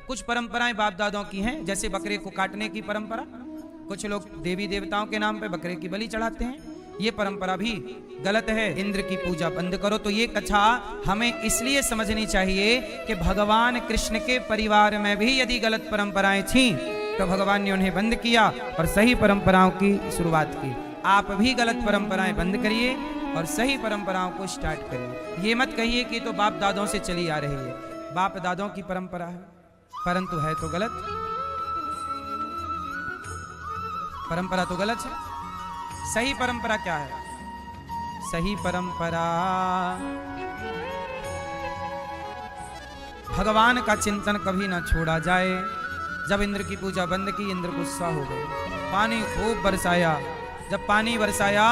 कुछ परंपराएं बाप दादों की हैं, जैसे बकरे को काटने की परंपरा। कुछ लोग देवी देवताओं के नाम पे बकरे की बलि चढ़ाते हैं, ये परंपरा भी गलत है। इंद्र की पूजा बंद करो। तो ये कथा हमें इसलिए समझनी चाहिए कि भगवान कृष्ण के परिवार में भी यदि गलत परंपराएं थीं तो भगवान ने उन्हें बंद किया और सही परंपराओं की शुरुआत की। आप भी गलत परंपराएं बंद करिए और सही परंपराओं को स्टार्ट करिए। ये मत कहिए कि तो बाप दादों से चली आ रही है। बाप दादों की परंपरा है, परंतु है तो गलत। परंपरा तो गलत है। सही परंपरा क्या है? सही परंपरा भगवान का चिंतन कभी ना छोड़ा जाए। जब इंद्र की पूजा बंद की, इंद्र गुस्सा हो गए, पानी खूब बरसाया। जब पानी बरसाया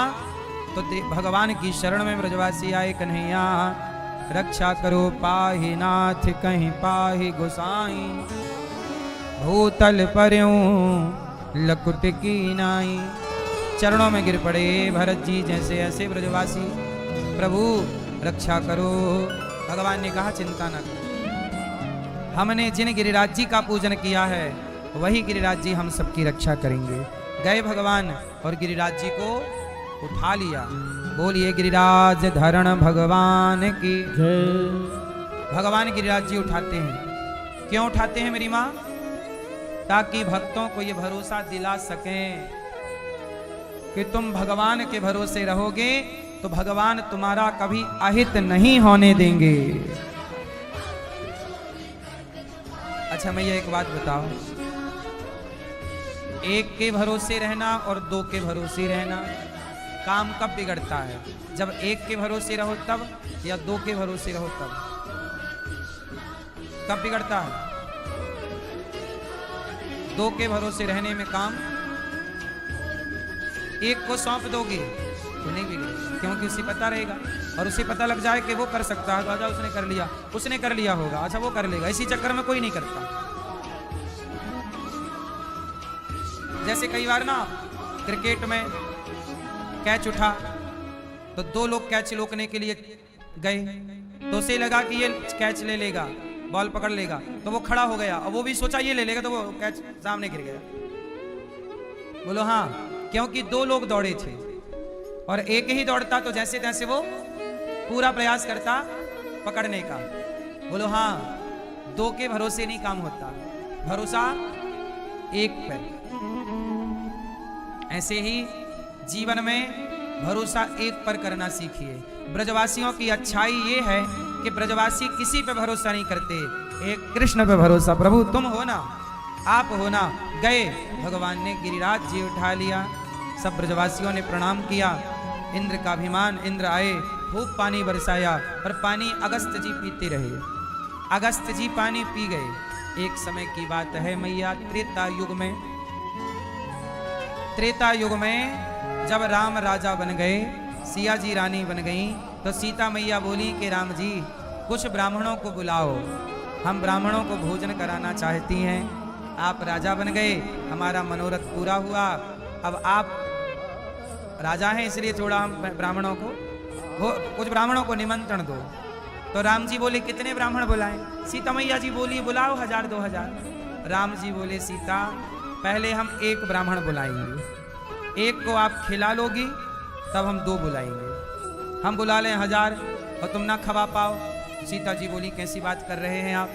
तो भगवान की शरण में ब्रजवासी आए, कन्हैया रक्षा करो पाहि नाथ, कहीं पाहि गोसाई, भूतल पर्यों लकुट की नाई। चरणों में गिर पड़े भरत जी जैसे ऐसे ब्रजवासी, प्रभु रक्षा करो। भगवान ने कहा चिंता न करो, हमने जिन गिरिराज जी का पूजन किया है वही गिरिराज जी हम सबकी रक्षा करेंगे। गए भगवान और गिरिराज जी को उठा लिया। बोलिए गिरिराज धरण भगवान की जय। भगवान गिरिराज जी उठाते हैं। क्यों उठाते हैं मेरी माँ? ताकि भक्तों को ये भरोसा दिला सकें कि तुम भगवान के भरोसे रहोगे तो भगवान तुम्हारा कभी अहित नहीं होने देंगे। अच्छा मैं ये एक बात बताओ, एक के भरोसे रहना और दो के भरोसे रहना काम कब बिगड़ता है? जब एक के भरोसे रहो तब, या दो के भरोसे रहो तब? कब बिगड़ता है? दो के भरोसे रहने में काम, एक को सौंप दोगे तो नहीं बिगड़ेगा, क्योंकि उसे पता रहेगा और उसे पता लग जाए कि वो कर सकता है तो आजा उसने कर लिया होगा, अच्छा वो कर लेगा। इसी चक्कर में कोई नहीं करता। जैसे कई बार ना क्रिकेट में कैच उठा तो दो लोग कैच रोकने के लिए गए, तो उसे लगा कि ये कैच ले लेगा, बॉल पकड़ लेगा, तो वो खड़ा हो गया और वो भी सोचा ये ले लेगा, तो वो कैच सामने गिर गया। बोलो हाँ, क्योंकि दो लोग दौड़े थे और एक ही दौड़ता तो जैसे तैसे वो पूरा प्रयास करता पकड़ने का। बोलो हाँ, दो के भरोसे नहीं काम होता, भरोसा एक पे। ऐसे ही जीवन में भरोसा एक पर करना सीखिए। ब्रजवासियों की अच्छाई ये है कि ब्रजवासी किसी पे भरोसा नहीं करते, एक कृष्ण पे भरोसा। प्रभु तुम हो ना, आप हो ना। गए भगवान ने गिरिराज जी उठा लिया। सब ब्रजवासियों ने प्रणाम किया। इंद्र का अभिमान, इंद्र आए, खूब पानी बरसाया और पानी अगस्त जी पीते रहे। अगस्त जी पानी पी गए। एक समय की बात है मैया, त्रेता युग में जब राम राजा बन गए, सिया जी रानी बन गई, तो सीता मैया बोली कि राम जी कुछ ब्राह्मणों को बुलाओ, हम ब्राह्मणों को भोजन कराना चाहती हैं। आप राजा बन गए, हमारा मनोरथ पूरा हुआ, अब आप राजा हैं इसलिए थोड़ा हम ब्राह्मणों को कुछ ब्राह्मणों को निमंत्रण दो। तो राम जी बोले कितने ब्राह्मण बुलाएं? सीता मैया जी बोली बुलाओ 1000 2000। राम जी बोले सीता पहले हम एक ब्राह्मण बुलाएंगे, एक को आप खिला लोगी तब हम 2 बुलाएंगे। हम बुला लें 1000 और तुम ना खवा पाओ। सीता जी बोली कैसी बात कर रहे हैं आप?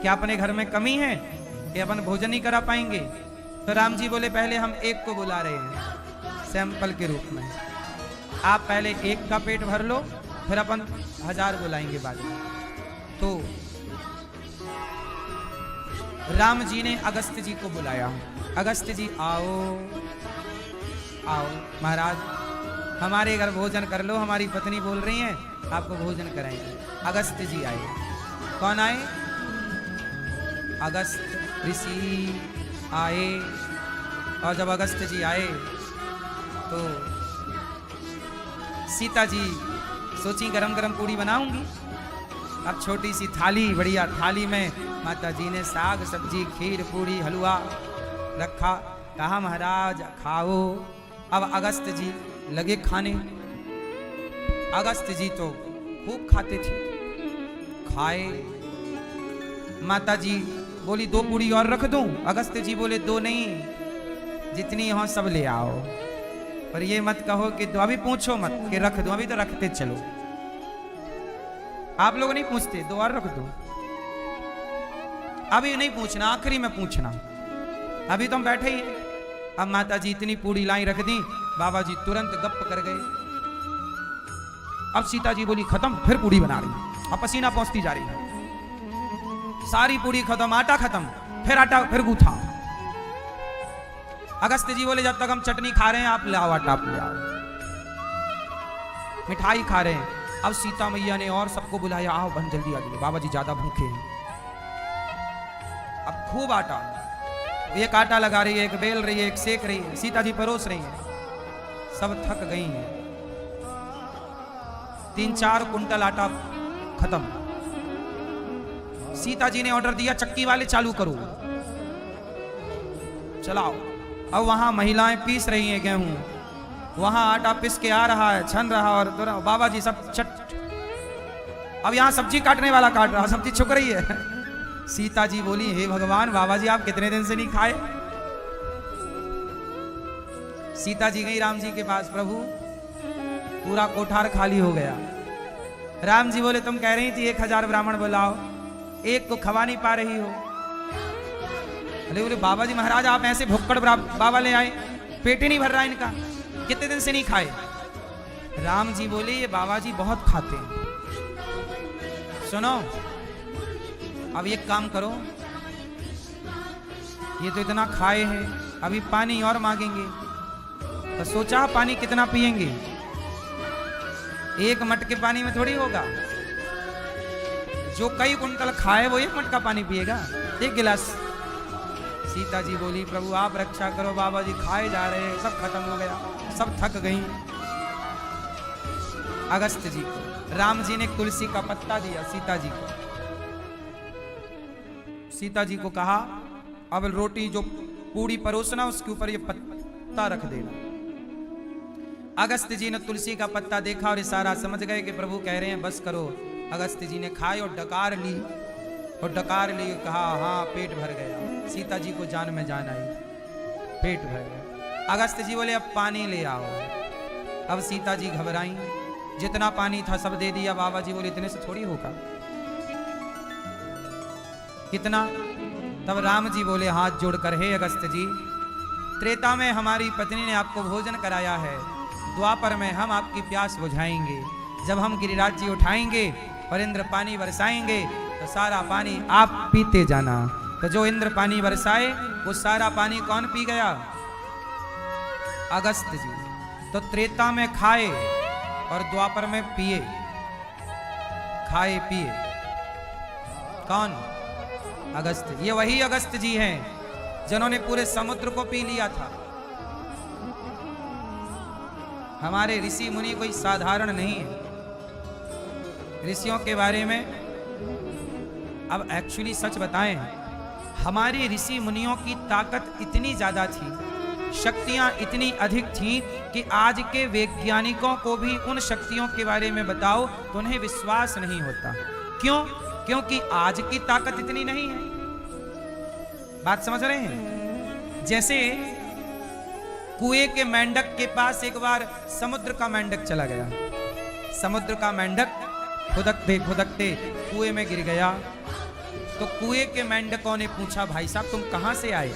क्या अपने घर में कमी है कि अपन भोजन नहीं करा पाएंगे? तो राम जी बोले पहले हम एक को बुला रहे हैं सैंपल के रूप में, आप पहले एक का पेट भर लो, फिर अपन 1000 बुलाएंगे बाद में। तो राम जी ने अगस्त जी को बुलाया। अगस्त जी आओ आओ महाराज, हमारे घर भोजन कर लो, हमारी पत्नी बोल रही है आपको भोजन कराएंगे। अगस्त जी आए। कौन आए? अगस्त ऋषि आए। और जब अगस्त जी आए तो सीता जी सोची गरम गरम पूड़ी बनाऊंगी। अब छोटी सी थाली, बढ़िया थाली में माता जी ने साग सब्जी खीर पूड़ी हलवा रखा। कहा महाराज खाओ। अब अगस्त जी लगे खाने। अगस्त जी तो खूब खाते थे। खाए माता जी बोली 2 पूड़ी और रख दूं? अगस्त जी बोले 2 नहीं, जितनी हो सब ले आओ, पर ये मत कहो कि अभी पूछो मत कि रख दूं, अभी तो रखते चलो। आप लोग नहीं पूछते 2 और रख दो, अभी नहीं पूछना, आखिरी में पूछना, अभी तो हम बैठे ही। अब माता जी इतनी पूड़ी लाई रख दी, बाबा जी तुरंत गप कर गए। अब सीता जी बोली खत्म, फिर पूड़ी बना रही, अब पसीना पहुंचती जा रही है, सारी पूड़ी खत्म, आटा खत्म, फिर आटा, फिर गूथा। अगस्त जी बोले जब तक हम चटनी खा रहे हैं आप ले आओ आटा, आप ले आओ, मिठाई खा रहे हैं। अब सीता मैया ने और सबको बुलाया, आओ बन जल्दी आ जाइए, बाबा जी ज्यादा भूखे हैं। अब खूब आटा, एक आटा लगा रही है, एक बेल रही है, एक सेक रही है, सीता जी परोस रही है, सब थक गई हैं। 3-4 कुंटल आटा खत्म। सीता जी ने ऑर्डर दिया चक्की वाले चालू करो, चलाओ। अब वहां महिलाएं पीस रही हैं गेहूं, वहां आटा पिस के आ रहा है, छन रहा, और बाबा जी सब चट। अब यहां सब्जी काटने वाला काट रहा, सब्जी छुक रही है। सीता जी बोली हे भगवान, बाबा जी आप कितने दिन से नहीं खाए? सीता जी गई राम जी के पास, प्रभु पूरा कोठार खाली हो गया। राम जी बोले तुम कह रही थी 1000 ब्राह्मण बुलाओ, एक को खवा नहीं पा रही हो। अरे बोले बाबा जी महाराज आप ऐसे भुक्कड़ बाबा ले आए, पेट ही नहीं भर रहा इनका, कितने दिन से नहीं खाए। राम जी बोले ये बाबा जी बहुत खाते हैं, सुनो अब एक काम करो, ये तो इतना खाए हैं, अभी पानी और मांगेंगे, तो सोचा पानी कितना पिएंगे? 1 मटके पानी में थोड़ी होगा, जो कई कुंटल खाए वो 1 मटका पानी पिएगा, 1 गिलास। सीता जी बोली प्रभु आप रक्षा करो, बाबा जी खाए जा रहे हैं, सब खत्म हो गया, सब थक गई। अगस्त जी को राम जी ने तुलसी का पत्ता दिया सीता जी को, सीता जी को कहा अब रोटी जो पूड़ी परोसना उसके ऊपर ये पत्ता रख देना। अगस्त जी ने तुलसी का पत्ता देखा और इशारा समझ गए कि प्रभु कह रहे हैं बस करो। अगस्त जी ने खाई और डकार ली, और डकार ली, कहा हाँ पेट भर गया। सीता जी को जान में जान आई, पेट भर गया। अगस्त जी बोले अब पानी ले आओ। अब सीता जी घबराई, जितना पानी था सब दे दिया। बाबा जी बोले इतने से थोड़ी होगा, कितना? तब राम जी बोले हाथ जोड़कर हे अगस्त जी, त्रेता में हमारी पत्नी ने आपको भोजन कराया है, द्वापर में हम आपकी प्यास बुझाएंगे। जब हम गिरिराज जी उठाएंगे और इंद्र पानी बरसाएंगे तो सारा पानी आप पीते जाना। तो जो इंद्र पानी बरसाए वो सारा पानी कौन पी गया? अगस्त जी। तो त्रेता में खाए और द्वापर में पिए, खाए पिए कौन? अगस्त। ये वही अगस्त जी हैं जिन्होंने पूरे समुद्र को पी लिया था। हमारे ऋषि मुनि कोई साधारण नहीं है। ऋषियों के बारे में अब एक्चुअली सच बताएं, हमारे ऋषि मुनियों की ताकत इतनी ज्यादा थी, शक्तियां इतनी अधिक थीं कि आज के वैज्ञानिकों को भी उन शक्तियों के बारे में बताओ तो उन्हें विश्वास नहीं होता। क्यों? क्योंकि आज की ताकत इतनी नहीं है। बात समझ रहे हैं? जैसे कुएं के मेंढक के पास एक बार समुद्र का मेंढक चला गया। समुद्र का मेंढक खुदकते खुदकते कुएं में गिर गया। तो कुएं के मेंढकों ने पूछा भाई साहब तुम कहां से आए?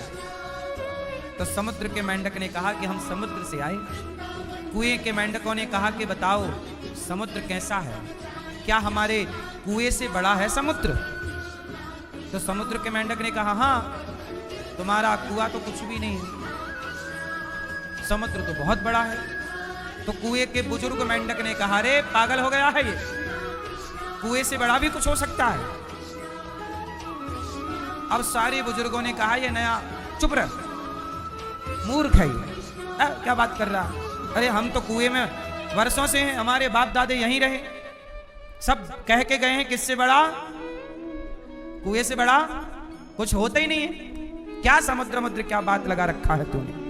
तो समुद्र के मेंढक ने कहा कि हम समुद्र से आए। कुएं के मेंढकों ने कहा कि बताओ समुद्र कैसा है, क्या हमारे कुएं से बड़ा है समुद्र? तो समुद्र के मेंढक ने कहा हाँ तुम्हारा कुआं तो कुछ भी नहीं है, समुद्र तो बहुत बड़ा है। तो कुएं के बुजुर्ग मेंढक ने कहा अरे पागल हो गया है ये, कुएं से बड़ा भी कुछ हो सकता है। अब सारे बुजुर्गों ने कहा ये नया, चुप रह मूर्ख है ये, क्या बात कर रहा? अरे हम तो कुएं में वर्षों से हैं, हमारे बाप दादे यहीं रहे, सब कह के गए हैं किससे बड़ा? कुएं से बड़ा कुछ होता ही नहीं है। क्या समुद्र मुद्र क्या बात लगा रखा है तूने?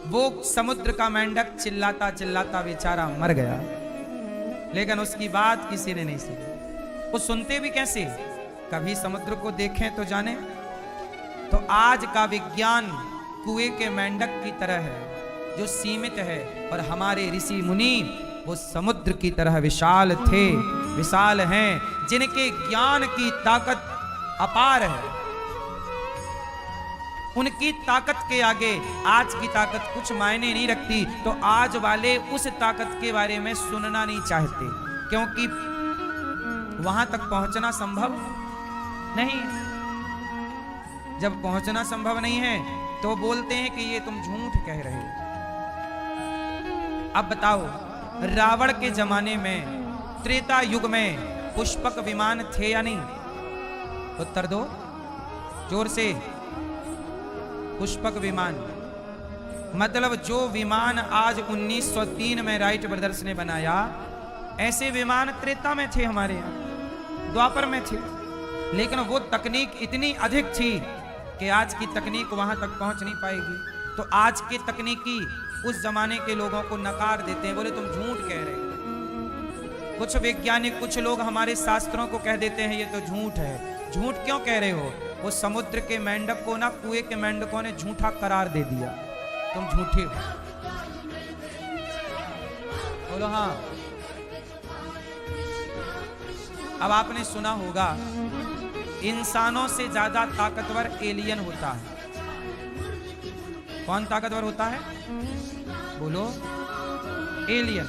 वो समुद्र का मेंढक चिल्लाता चिल्लाता बेचारा मर गया, लेकिन उसकी बात किसी ने नहीं सुनी। वो सुनते भी कैसे? कभी समुद्र को देखें तो जाने। तो आज का विज्ञान कुएं के मेंढक की तरह है, जो सीमित है, और हमारे ऋषि मुनि वो समुद्र की तरह विशाल थे, विशाल हैं, जिनके ज्ञान की ताकत अपार है। उनकी ताकत के आगे आज की ताकत कुछ मायने नहीं रखती। तो आज वाले उस ताकत के बारे में सुनना नहीं चाहते, क्योंकि वहां तक पहुंचना संभव नहीं। जब पहुंचना संभव नहीं है तो बोलते हैं कि ये तुम झूठ कह रहे हो। अब बताओ, रावण के जमाने में, त्रेता युग में पुष्पक विमान थे या नहीं? उत्तर दो जोर से। पुष्पक विमान मतलब जो विमान आज 1903 में राइट ब्रदर्स ने बनाया, ऐसे विमान त्रेता में थे, हमारे यहाँ द्वापर में थे। लेकिन वो तकनीक इतनी अधिक थी कि आज की तकनीक वहां तक पहुंच नहीं पाएगी। तो आज के तकनीकी उस जमाने के लोगों को नकार देते हैं, बोले तुम झूठ कह रहे हो। कुछ वैज्ञानिक, कुछ लोग हमारे शास्त्रों को कह देते हैं ये तो झूठ है। झूठ क्यों कह रहे हो? वो समुद्र के मेंढक को ना कुएं के मेंढकों ने झूठा करार दे दिया, तुम झूठे हो। बोलो हाँ। अब आपने सुना होगा इंसानों से ज्यादा ताकतवर एलियन होता है। कौन ताकतवर होता है? बोलो एलियन।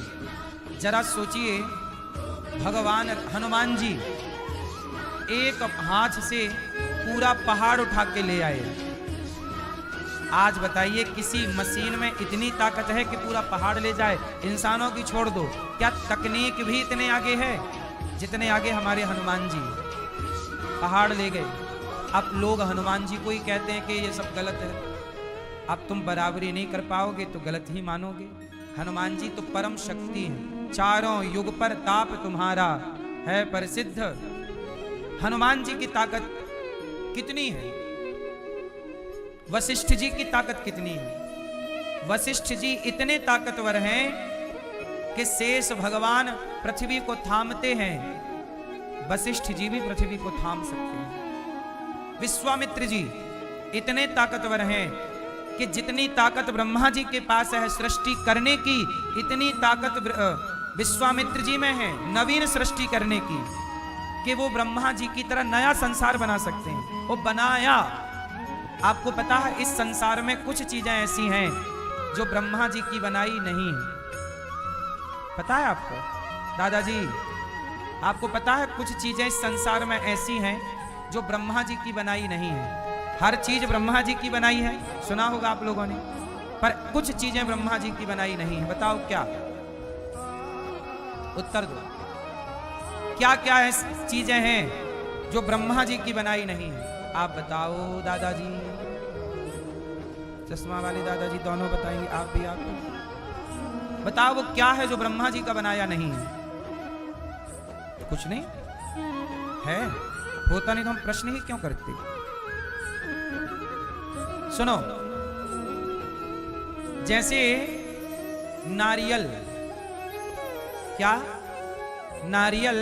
जरा सोचिए, भगवान हनुमान जी एक हाथ से पूरा पहाड़ उठा के ले आए। आज बताइए, किसी मशीन में इतनी ताकत है कि पूरा पहाड़ ले जाए? इंसानों की छोड़ दो, क्या तकनीक भी इतने आगे है जितने आगे हमारे हनुमान जी पहाड़ ले गए। अब लोग हनुमान जी को ही कहते हैं कि ये सब गलत है। अब तुम बराबरी नहीं कर पाओगे तो गलत ही मानोगे। हनुमान जी तो परम शक्ति हैं, चारों युग पर ताप तुम्हारा है प्रसिद्ध। हनुमान जी की ताकत कितनी है? वशिष्ठ जी की ताकत कितनी है? वशिष्ठ जी इतने ताकतवर हैं कि शेष भगवान पृथ्वी को थामते हैं, वशिष्ठ जी भी पृथ्वी को थाम सकते हैं। विश्वामित्र जी इतने ताकतवर हैं कि जितनी ताकत ब्रह्मा जी के पास है सृष्टि करने की, इतनी ताकत विश्वामित्र जी में है नवीन सृष्टि करने की, कि वो ब्रह्मा जी की तरह नया संसार बना सकते हैं। वो बनाया। आपको पता है इस संसार में कुछ चीजें ऐसी हैं जो ब्रह्मा जी की बनाई नहीं है। पता है आपको दादाजी? आपको पता है कुछ चीजें इस संसार में ऐसी हैं जो ब्रह्मा जी की बनाई नहीं है। हर चीज ब्रह्मा जी की बनाई है, सुना होगा आप लोगों ने, पर कुछ चीजें ब्रह्मा जी की बनाई नहीं है। बताओ क्या? उत्तर दो। क्या क्या चीजें हैं जो ब्रह्मा जी की बनाई नहीं है? आप बताओ दादाजी। चश्मा वाले दादाजी दोनों बताएंगे, आप भी। आप बताओ वो क्या है जो ब्रह्मा जी का बनाया नहीं है? कुछ नहीं है? होता नहीं तो हम प्रश्न ही क्यों करते? सुनो, जैसे नारियल, क्या नारियल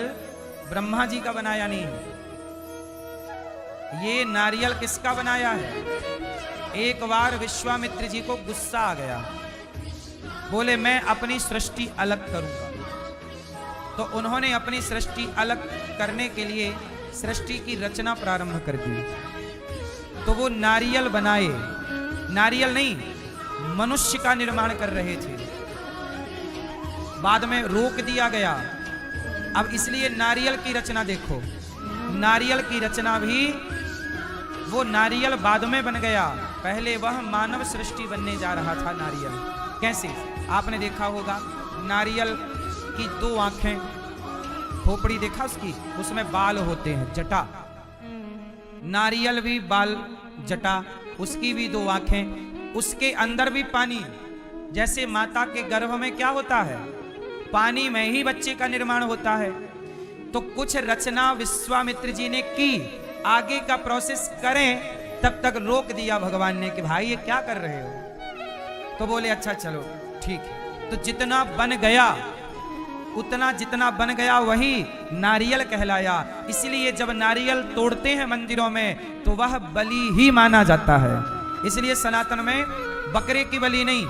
ब्रह्मा जी का बनाया नहीं है। ये नारियल किसका बनाया है? एक बार विश्वामित्र जी को गुस्सा आ गया, बोले मैं अपनी सृष्टि अलग करूंगा। तो उन्होंने अपनी सृष्टि अलग करने के लिए सृष्टि की रचना प्रारंभ कर दी। तो वो नारियल बनाए, नारियल नहीं मनुष्य का निर्माण कर रहे थे। बाद में रोक दिया गया। अब इसलिए नारियल की रचना देखो, नारियल की रचना भी वो नारियल बाद में बन गया, पहले वह मानव सृष्टि बनने जा रहा था। नारियल कैसे? आपने देखा होगा नारियल की दो आंखें, खोपड़ी देखा उसकी, उसमें बाल होते हैं, जटा। नारियल भी बाल, जटा, उसकी भी दो आंखें, उसके अंदर भी पानी। जैसे माता के गर्भ में क्या होता है? पानी में ही बच्चे का निर्माण होता है। तो कुछ रचना विश्वामित्र जी ने की, आगे का प्रोसेस करें तब तक रोक दिया भगवान ने कि भाई ये क्या कर रहे हो? तो बोले अच्छा चलो ठीक है। तो जितना बन गया उतना जितना बन गया वही नारियल कहलाया। इसलिए जब नारियल तोड़ते हैं मंदिरों में तो वह बलि ही माना जाता है। इसलिए सनातन में बकरे की बलि नहीं,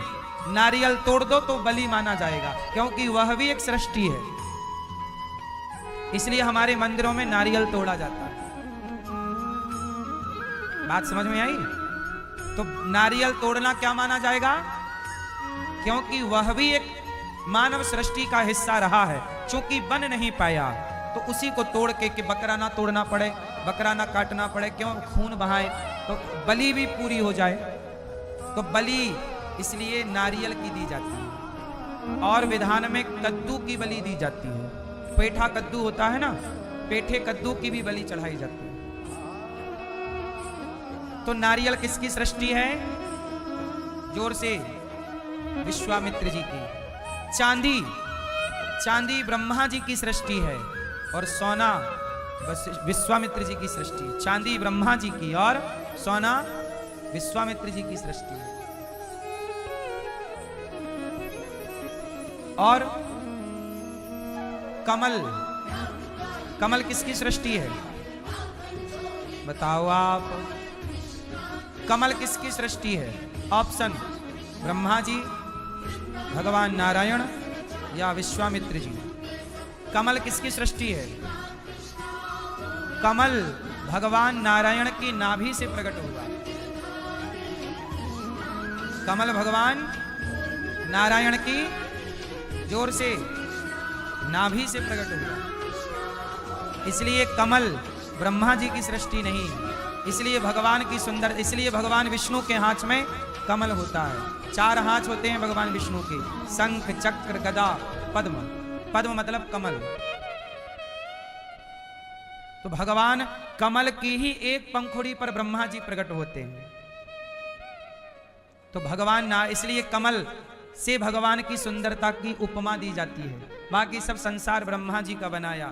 नारियल तोड़ दो तो बलि माना जाएगा, क्योंकि वह भी एक सृष्टि है। इसलिए हमारे मंदिरों में नारियल तोड़ा जाता है। बात समझ में आई? तो नारियल तोड़ना क्या माना जाएगा? क्योंकि वह भी एक मानव सृष्टि का हिस्सा रहा है। चूंकि बन नहीं पाया तो उसी को तोड़ के कि बकरा ना तोड़ना पड़े, बकरा ना काटना पड़े, क्यों खून बहाए, तो बलि भी पूरी हो जाए। तो बलि इसलिए नारियल की दी जाती है। और विधान में कद्दू की बलि दी जाती है। पेठा कद्दू होता है ना, पेठे कद्दू की भी बलि चढ़ाई जाती है। तो नारियल किसकी सृष्टि है? जोर से, विश्वामित्र जी की। चांदी, चांदी ब्रह्मा जी की सृष्टि है और सोना विश्वामित्र जी की सृष्टि है। चांदी ब्रह्मा जी की और सोना विश्वामित्र जी की सृष्टि है। और कमल, कमल किसकी सृष्टि है? बताओ आप, कमल किसकी सृष्टि है? ऑप्शन, ब्रह्मा जी, भगवान नारायण या विश्वामित्र जी। कमल किसकी सृष्टि है? कमल भगवान नारायण की नाभि से प्रकट हुआ। कमल भगवान नारायण की, जोर से, नाभि से प्रकट हुआ। इसलिए कमल ब्रह्मा जी की सृष्टि नहीं। इसलिए भगवान की सुंदर, इसलिए भगवान विष्णु के हाथ में कमल होता है। 4 हाथ होते हैं भगवान विष्णु के, शंख, चक्र, गदा, पद्म। पद्म मतलब कमल। तो भगवान कमल की ही एक पंखुड़ी पर ब्रह्मा जी प्रकट होते हैं। तो भगवान ना, इसलिए कमल से भगवान की सुंदरता की उपमा दी जाती है। बाकी सब संसार ब्रह्मा जी का बनाया।